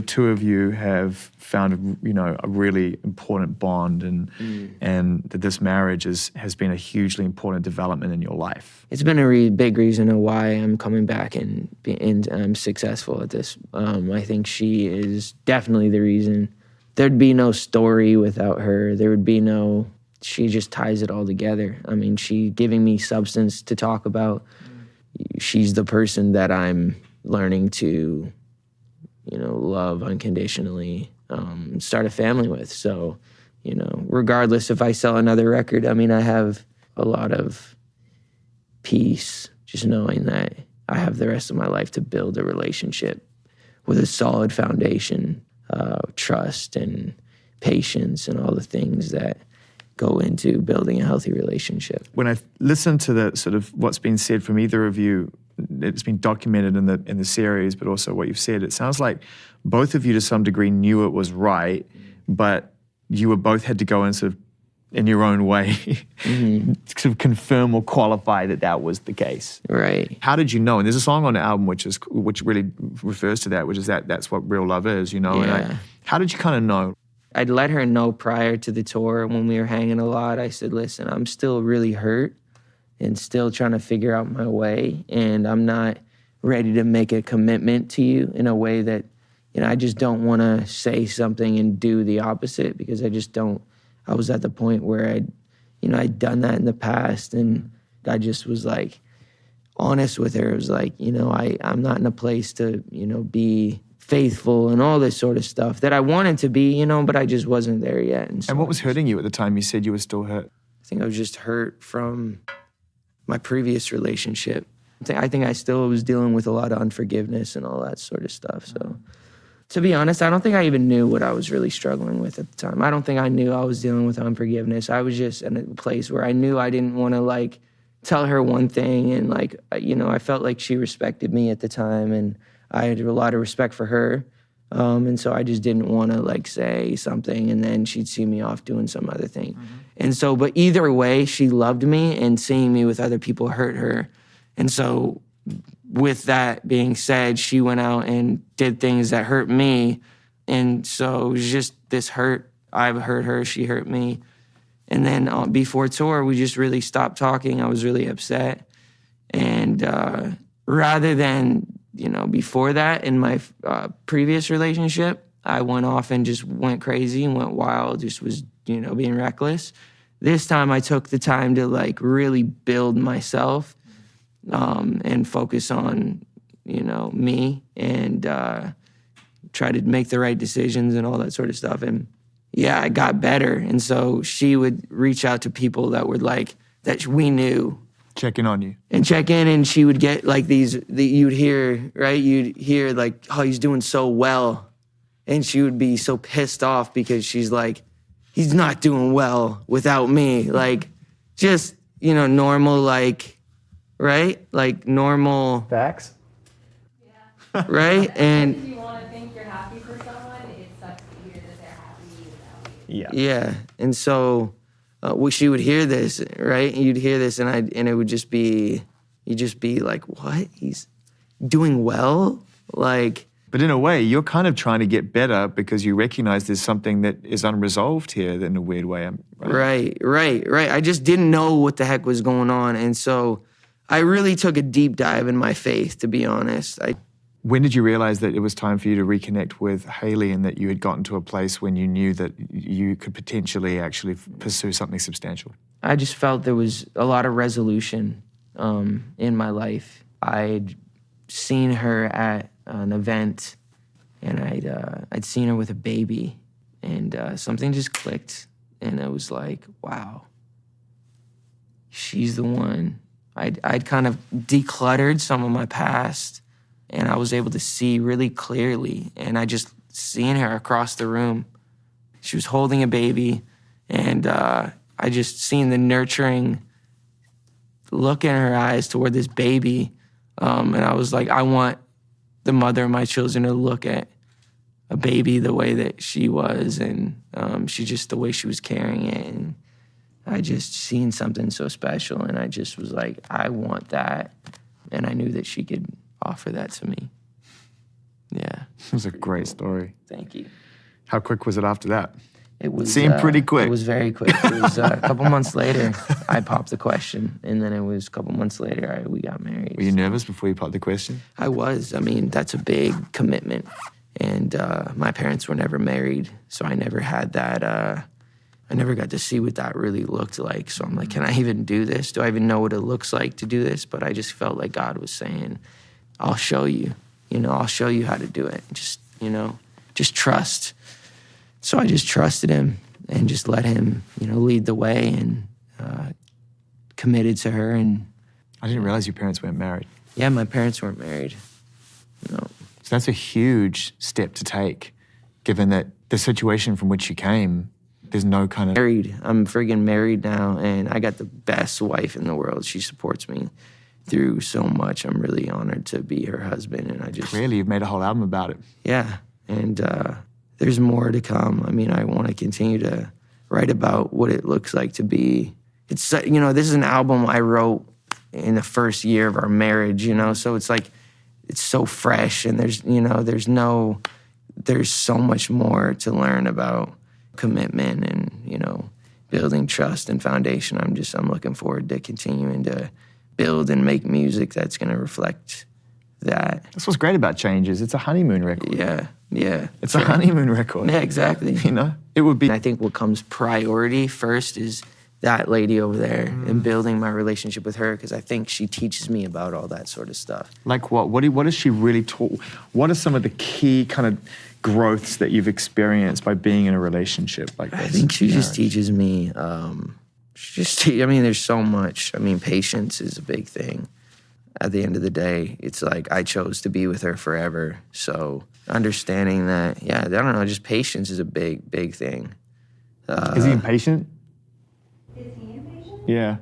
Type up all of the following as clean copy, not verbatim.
two of you have found, a really important bond, and that this marriage has been a hugely important development in your life. It's been a big reason of why I'm coming back and I'm successful at this. I think she is definitely the reason. There'd be no story without her. There would be she just ties it all together. I mean, she giving me substance to talk about. She's the person that I'm learning to, love unconditionally, start a family with. So, regardless if I sell another record, I mean, I have a lot of peace just knowing that I have the rest of my life to build a relationship with a solid foundation, trust and patience and all the things that go into building a healthy relationship. When I listen to the sort of what's been said from either of you, it's been documented in the series, but also what you've said, it sounds like both of you to some degree knew it was right, but you were both had to go in sort of in your own way, sort of confirm or qualify that was the case. Right. How did you know? And there's a song on the album which really refers to that, which is that's what real love is, Yeah. And how did you kind of know? I'd let her know prior to the tour when we were hanging a lot. I said, listen, I'm still really hurt and still trying to figure out my way, and I'm not ready to make a commitment to you in a way that, I just don't want to say something and do the opposite, because I was at the point where I'd done that in the past, and I just was like honest with her. It was like, I'm not in a place to, be faithful and all this sort of stuff that I wanted to be, but I just wasn't there yet. And what was hurting you at the time? You said you were still hurt. I think I was just hurt from my previous relationship. I think I still was dealing with a lot of unforgiveness and all that sort of stuff. So to be honest, I don't think I even knew what I was really struggling with at the time. I don't think I knew I was dealing with unforgiveness. I was just in a place where I knew I didn't want to tell her one thing, and I felt like she respected me at the time, and I had a lot of respect for her. And so I just didn't want to say something and then she'd see me off doing some other thing. And so, but either way, she loved me, and seeing me with other people hurt her. And so with that being said, she went out and did things that hurt me. And so it was just this hurt. I hurt her, she hurt me. And then before tour, we just really stopped talking. I was really upset. And rather than, before that, in my previous relationship, I went off and just went crazy and went wild, just was, being reckless. This time I took the time to really build myself and focus on, me, and try to make the right decisions and all that sort of stuff. And yeah, I got better. And so she would reach out to people that would that we knew. Check in on you. And check in, and she would get you'd hear, right? You'd hear oh, he's doing so well. And she would be so pissed off because she's like, he's not doing well without me. Just, normal, right? Normal. Facts. Yeah. Right? And if you want to think you're happy for someone, it sucks to hear that they're happy without you. Yeah. Yeah. And so she would hear this, right? And you'd hear this, and it would just be, you'd just be like, what? He's doing well? But in a way, you're kind of trying to get better because you recognize there's something that is unresolved here in a weird way. Right. I just didn't know what the heck was going on. And so I really took a deep dive in my faith, to be honest. When did you realize that it was time for you to reconnect with Hailey, and that you had gotten to a place when you knew that you could potentially actually pursue something substantial? I just felt there was a lot of resolution in my life. I'd seen her at an event, and I'd seen her with a baby, and something just clicked, and it was like, wow, she's the one. I'd kind of decluttered some of my past, and I was able to see really clearly, and I just seen her across the room. She was holding a baby, and I just seen the nurturing look in her eyes toward this baby, and I was like, I want the mother of my children to look at a baby the way that she was, and she just, the way she was carrying it, and I just seen something so special, and I just was like, I want that, and I knew that she could offer that to me. Yeah. It was a great story. Thank you. How quick was it after that? It was Seemed pretty quick. It was very quick. It was a couple months later, I popped the question, and then it was a couple months later, we got married. Were you nervous before you popped the question? I was. I mean, that's a big commitment, and my parents were never married, so I never had that. I never got to see what that really looked like. So I'm like, can I even do this? Do I even know what it looks like to do this? But I just felt like God was saying, I'll show you. I'll show you how to do it. Just trust. So I just trusted him and just let him, lead the way, and committed to her. And I didn't realize your parents weren't married. yeah, my parents weren't married. No. So that's a huge step to take, given that the situation from which you came, there's no kind of... Married. I'm friggin' married now, and I got the best wife in the world. She supports me through so much. I'm really honored to be her husband, and I just... Clearly, you've made a whole album about it. Yeah, and there's more to come. I mean, I want to continue to write about what it looks like to be... It's, this is an album I wrote in the first year of our marriage, so it's like, it's so fresh, and there's so much more to learn about commitment and, building trust and foundation. I'm looking forward to continuing to build and make music that's going to reflect that. That's what's great about Changes. It's a honeymoon record. Yeah. It's a honeymoon record. Yeah, exactly. It would be... I think what comes priority first is that lady over there and building my relationship with her, because I think she teaches me about all that sort of stuff. Like what? What does she really taught? What are some of the key kind of growths that you've experienced by being in a relationship like this? I think she just teaches me, there's so much. Patience is a big thing. At the end of the day, it's like I chose to be with her forever. So understanding that, just patience is a big, big thing. Is he impatient? Is he impatient? Yeah.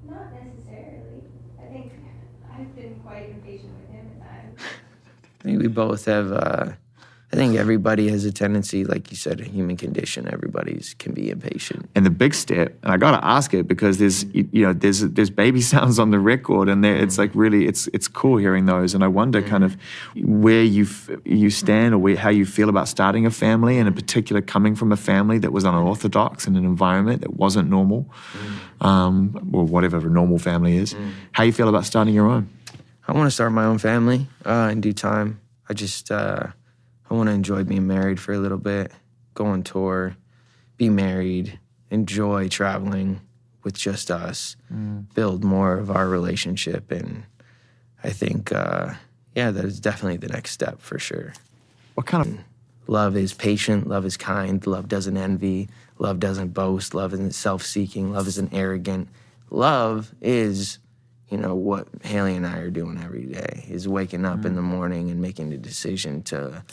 Not necessarily. I think I've been quite impatient with him at times. I think we both have, I think everybody has a tendency, like you said, a human condition. Everybody's can be impatient. And the big step, and I got to ask it because there's baby sounds on the record, and it's like really it's cool hearing those. And I wonder kind of where you stand, or how you feel about starting a family, and in particular coming from a family that was unorthodox in an environment that wasn't normal, or whatever a normal family is. How you feel about starting your own? I want to start my own family in due time. I want to enjoy being married for a little bit, go on tour, be married, enjoy traveling with just us, build more of our relationship. And I think, that is definitely the next step for sure. What kind of... Love is patient, love is kind, love doesn't envy, love doesn't boast, love isn't self-seeking, love isn't arrogant. Love is, what Hailey and I are doing every day, is waking up in the morning and making the decision to...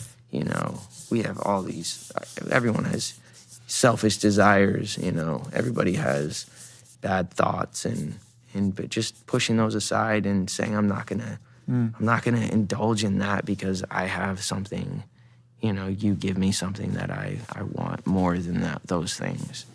we have all these, everyone has selfish desires, everybody has bad thoughts, but just pushing those aside and saying, I'm not gonna indulge in that because I have something, you give me something that I want more than those things.